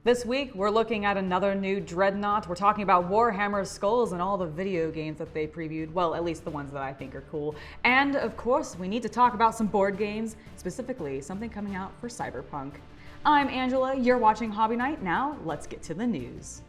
This week, we're looking at another new Dreadnought. We're talking about Warhammer Skulls and all the video games that they previewed. Well, at least the ones that I think are cool. And of course, we need to talk about some board games, specifically something coming out for Cyberpunk. I'm Angela, you're watching Hobby Night. Now, let's get to the news.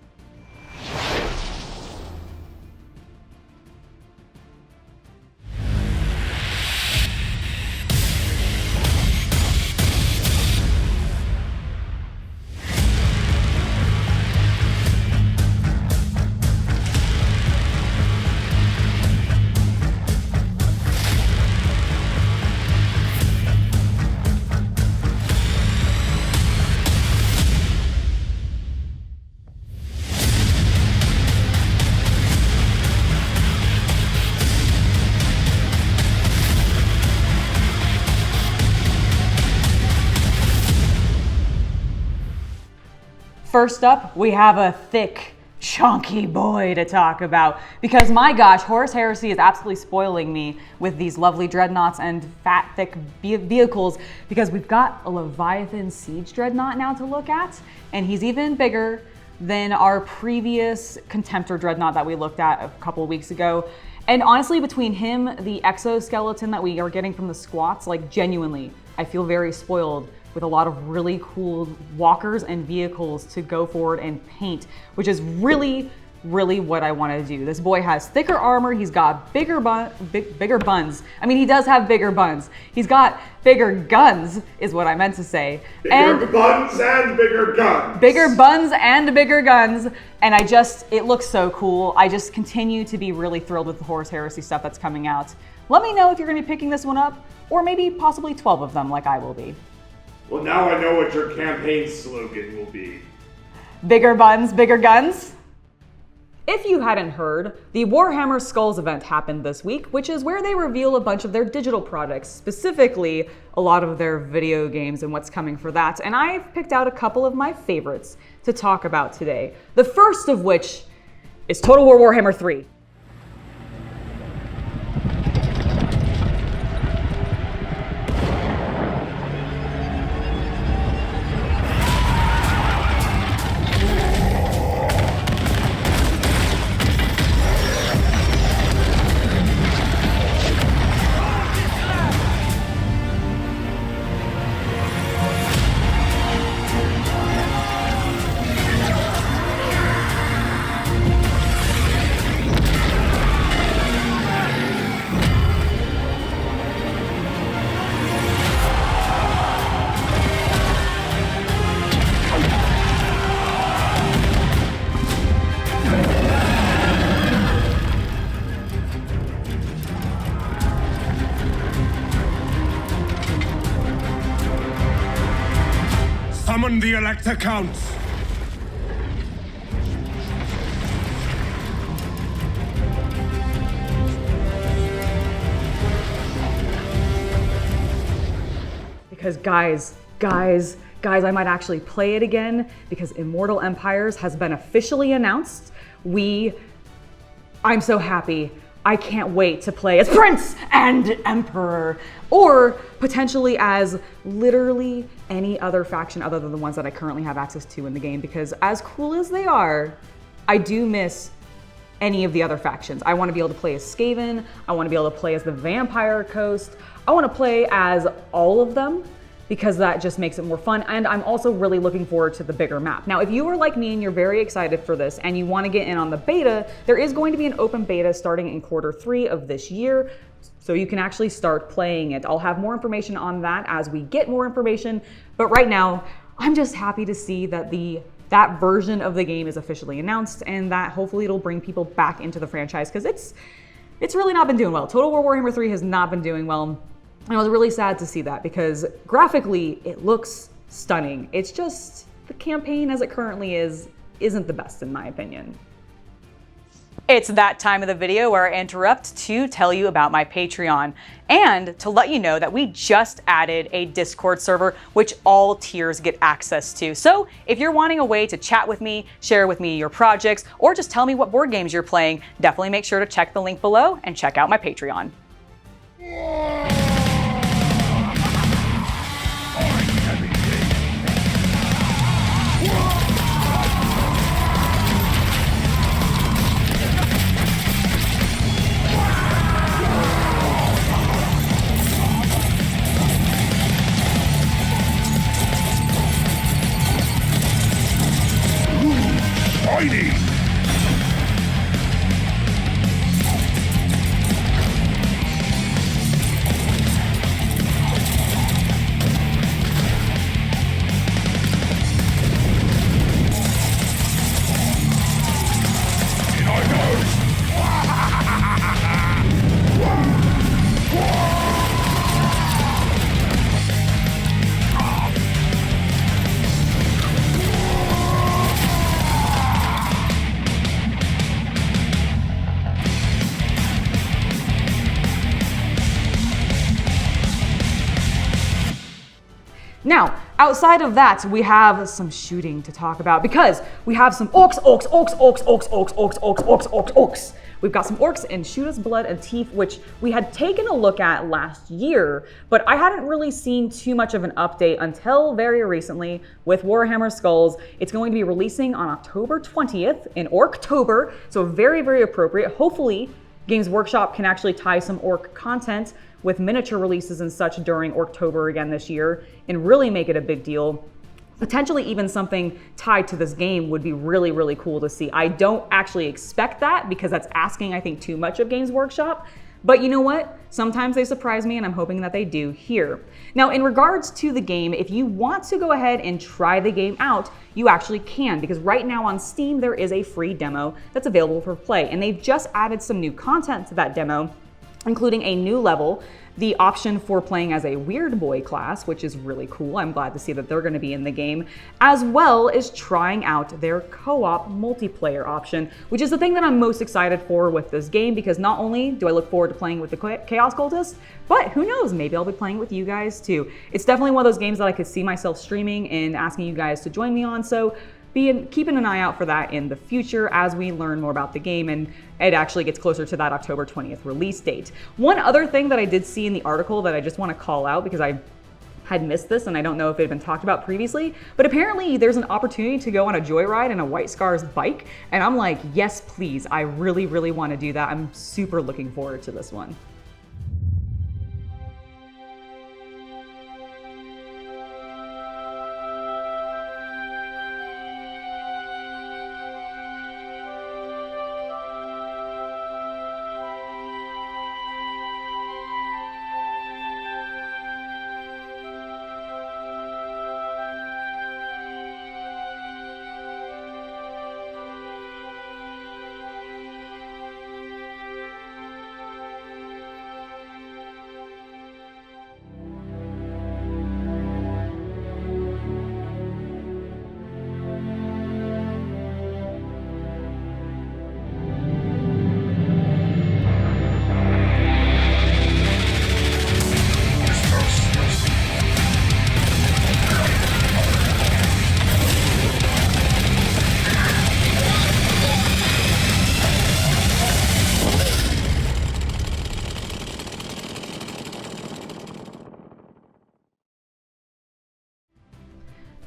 First up, we have a thick, chunky boy to talk about because my gosh, Horus Heresy is absolutely spoiling me with these lovely dreadnoughts and fat, thick vehicles because we've got a Leviathan siege dreadnought now to look at, and he's even bigger than our previous Contemptor dreadnought that we looked at a couple of weeks ago. And honestly, between him, the exoskeleton that we are getting from the squats, like genuinely, I feel very spoiled with a lot of really cool walkers and vehicles to go forward and paint, which is really what I want to do. This boy has thicker armor, he's got bigger buns. I mean, he does have bigger buns. He's got bigger guns, is what I meant to say. Bigger buns and bigger guns. Bigger buns and bigger guns. And it looks so cool. I just continue to be really thrilled with the Horus Heresy stuff that's coming out. Let me know if you're gonna be picking this one up, or maybe possibly 12 of them like I will be. Well, now I know what your campaign slogan will be. Bigger buns, bigger guns? If you hadn't heard, the Warhammer Skulls event happened this week, which is where they reveal a bunch of their digital products, specifically a lot of their video games and what's coming for that. And I've picked out a couple of my favorites to talk about today. The first of which is Total War Warhammer 3. Summon the Elector Counts! Because guys, I might actually play it again because Immortal Empires has been officially announced. I'm so happy. I can't wait to play as Prince and Emperor, or potentially as literally any other faction other than the ones that I currently have access to in the game, because as cool as they are, I do miss any of the other factions. I want to be able to play as Skaven, I want to be able to play as the Vampire Coast, I want to play as all of them, because that just makes it more fun. And I'm also really looking forward to the bigger map. Now, if you are like me and you're very excited for this and you want to get in on the beta, there is going to be an open beta starting in Q3 of this year. So you can actually start playing it. I'll have more information on that as we get more information. But right now, I'm just happy to see that that version of the game is officially announced, and that hopefully it'll bring people back into the franchise, because it's really not been doing well. Total War Warhammer 3 has not been doing well. And I was really sad to see that because graphically it looks stunning. It's just the campaign as it currently isn't the best in my opinion. It's that time of the video where I interrupt to tell you about my Patreon and to let you know that we just added a Discord server which all tiers get access to. So if you're wanting a way to chat with me, share with me your projects, or just tell me what board games you're playing, definitely make sure to check the link below and check out my Patreon. mighty! Now, outside of that, we have some shooting to talk about because we have some orcs. We've got some orcs in Shootas, Blood, and Teef, which we had taken a look at last year, but I hadn't really seen too much of an update until very recently with Warhammer Skulls. It's going to be releasing on October 20th in Orktober, so very, very appropriate. Hopefully, Games Workshop can actually tie some orc content with miniature releases and such during Orktober again this year and really make it a big deal. Potentially even something tied to this game would be really, really cool to see. I don't actually expect that because that's asking, I think, too much of Games Workshop. But you know what? Sometimes they surprise me and I'm hoping that they do here. Now, in regards to the game, if you want to go ahead and try the game out, you actually can, because right now on Steam, there is a free demo that's available for play. And they've just added some new content to that demo, including a new level, the option for playing as a Weird Boy class, which is really cool. I'm glad to see that they're going to be in the game, as well as trying out their co-op multiplayer option, which is the thing that I'm most excited for with this game, because not only do I look forward to playing with the Chaos Cultist, but who knows, maybe I'll be playing with you guys too. It's definitely one of those games that I could see myself streaming and asking you guys to join me on, so keeping an eye out for that in the future as we learn more about the game and it actually gets closer to that October 20th release date. One other thing that I did see in the article that I just want to call out because I had missed this and I don't know if it had been talked about previously, but apparently there's an opportunity to go on a joyride in a White Scars bike, and I'm like, yes, please. I really, really want to do that. I'm super looking forward to this one.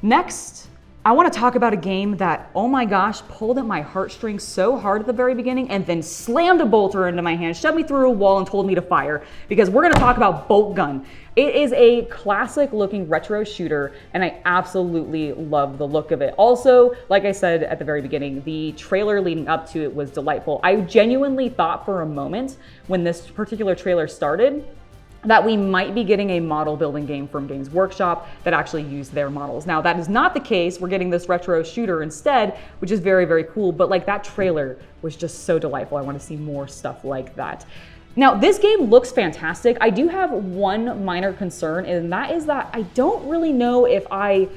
Next, I want to talk about a game that, oh my gosh, pulled at my heartstrings so hard at the very beginning and then slammed a bolter into my hand, shoved me through a wall and told me to fire, because we're going to talk about Boltgun. It is a classic looking retro shooter and I absolutely love the look of it. Also, like I said at the very beginning, the trailer leading up to it was delightful. I genuinely thought for a moment when this particular trailer started that we might be getting a model building game from Games Workshop that actually used their models. Now, that is not the case. We're getting this retro shooter instead, which is very, very cool. But like, that trailer was just so delightful. I want to see more stuff like that. Now, this game looks fantastic. I do have one minor concern, and that is that I don't really know if I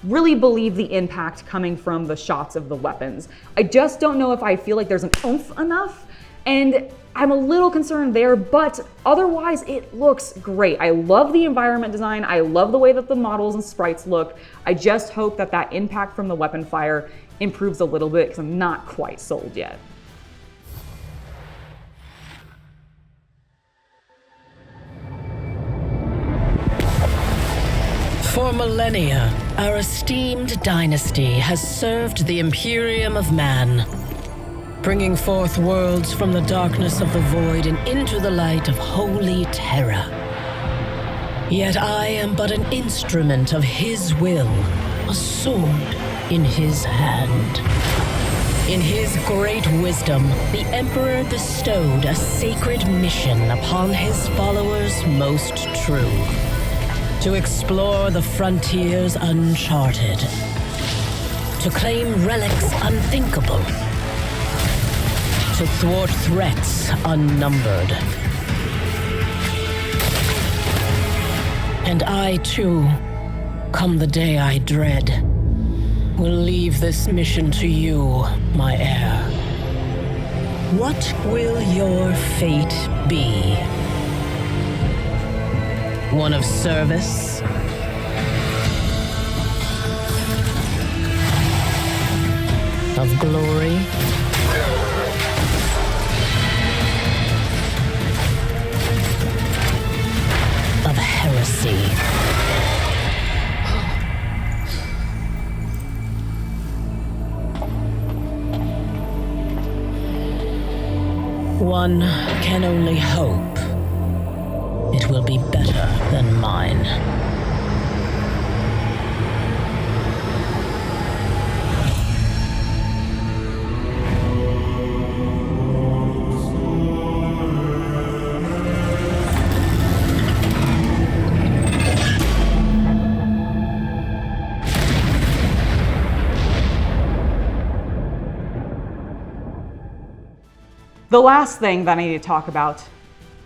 really believe the impact coming from the shots of the weapons. I just don't know if I feel like there's an oomph enough. And I'm a little concerned there, but otherwise it looks great. I love the environment design. I love the way that the models and sprites look. I just hope that that impact from the weapon fire improves a little bit because I'm not quite sold yet. For millennia, our esteemed dynasty has served the Imperium of Man, bringing forth worlds from the darkness of the void and into the light of holy terror. Yet I am but an instrument of his will, a sword in his hand. In his great wisdom, the Emperor bestowed a sacred mission upon his followers most true. To explore the frontiers uncharted. To claim relics unthinkable. To thwart threats unnumbered. And I too, come the day I dread, will leave this mission to you, my heir. What will your fate be? One of service? Of glory? Of heresy? One can only hope it will be better than mine. The last thing that I need to talk about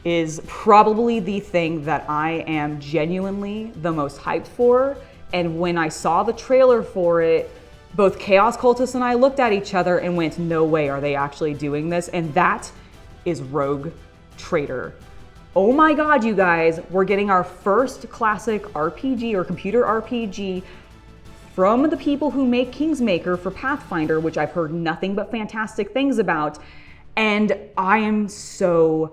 is probably the thing that I am genuinely the most hyped for. And when I saw the trailer for it, both Chaos Cultist and I looked at each other and went, no way are they actually doing this. And that is Rogue Trader. Oh my God, you guys, we're getting our first classic RPG or computer RPG from the people who make Kingsmaker for Pathfinder, which I've heard nothing but fantastic things about. And I am so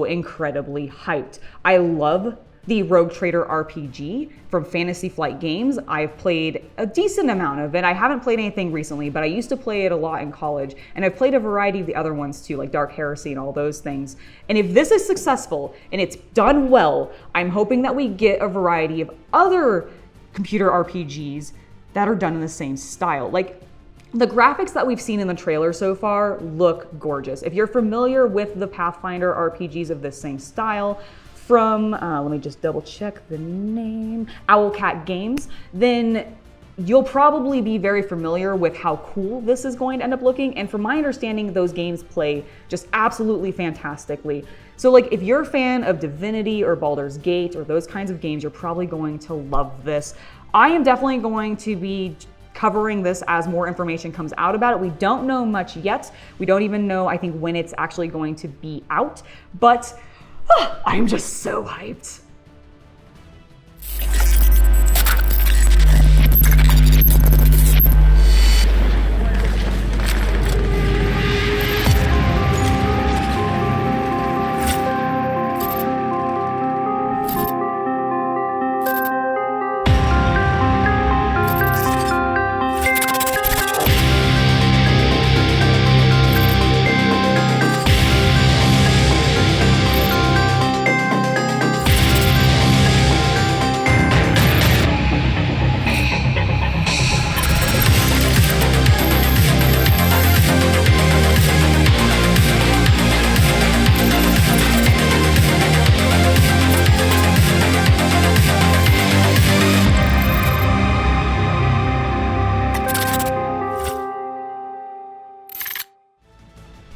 incredibly hyped. I love the Rogue Trader RPG from Fantasy Flight Games. I've played a decent amount of it. I haven't played anything recently, but I used to play it a lot in college. And I've played a variety of the other ones too, like Dark Heresy and all those things. And if this is successful and it's done well, I'm hoping that we get a variety of other computer RPGs that are done in the same style. Like, the graphics that we've seen in the trailer so far look gorgeous. If you're familiar with the Pathfinder RPGs of this same style from, let me just double check the name, Owlcat Games, then you'll probably be very familiar with how cool this is going to end up looking. And from my understanding, those games play just absolutely fantastically. So like if you're a fan of Divinity or Baldur's Gate or those kinds of games, you're probably going to love this. I am definitely going to be covering this as more information comes out about it. We don't know much yet. We don't even know, I think, when it's actually going to be out, but I am just so hyped.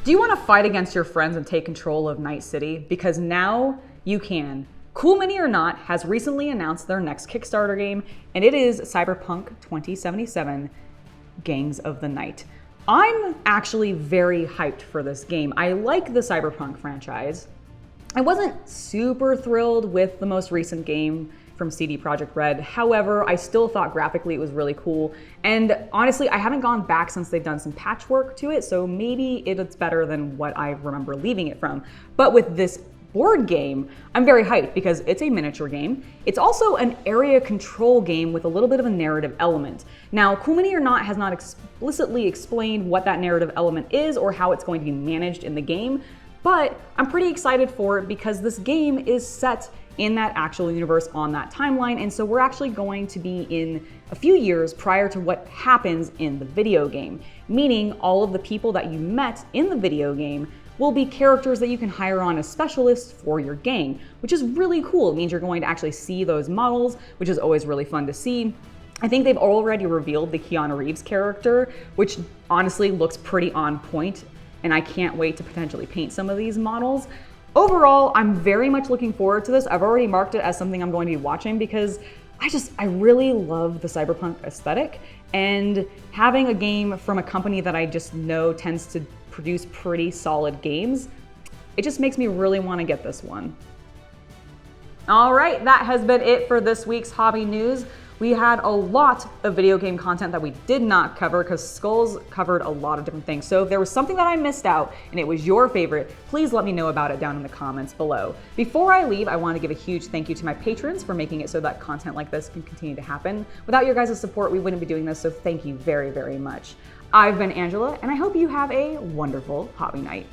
Do you want to fight against your friends and take control of Night City? Because now you can. Cool Mini or Not has recently announced their next Kickstarter game, and it is Cyberpunk 2077 Gangs of the Night. I'm actually very hyped for this game. I like the Cyberpunk franchise. I wasn't super thrilled with the most recent game from CD Projekt Red. However, I still thought graphically it was really cool. And honestly, I haven't gone back since they've done some patchwork to it, so maybe it's better than what I remember leaving it from. But with this board game, I'm very hyped because it's a miniature game. It's also an area control game with a little bit of a narrative element. Now, Cool Mini or Not has not explicitly explained what that narrative element is or how it's going to be managed in the game, but I'm pretty excited for it because this game is set in that actual universe on that timeline. And so we're actually going to be in a few years prior to what happens in the video game, meaning all of the people that you met in the video game will be characters that you can hire on as specialists for your gang, which is really cool. It means you're going to actually see those models, which is always really fun to see. I think they've already revealed the Keanu Reeves character, which honestly looks pretty on point, and I can't wait to potentially paint some of these models. Overall, I'm very much looking forward to this. I've already marked it as something I'm going to be watching because I really love the cyberpunk aesthetic, and having a game from a company that I just know tends to produce pretty solid games, it just makes me really want to get this one. All right, that has been it for this week's hobby news. We had a lot of video game content that we did not cover because Skulls covered a lot of different things. So if there was something that I missed out and it was your favorite, please let me know about it down in the comments below. Before I leave, I want to give a huge thank you to my patrons for making it so that content like this can continue to happen. Without your guys' support, we wouldn't be doing this, so thank you very, very much. I've been Angela, and I hope you have a wonderful hobby night.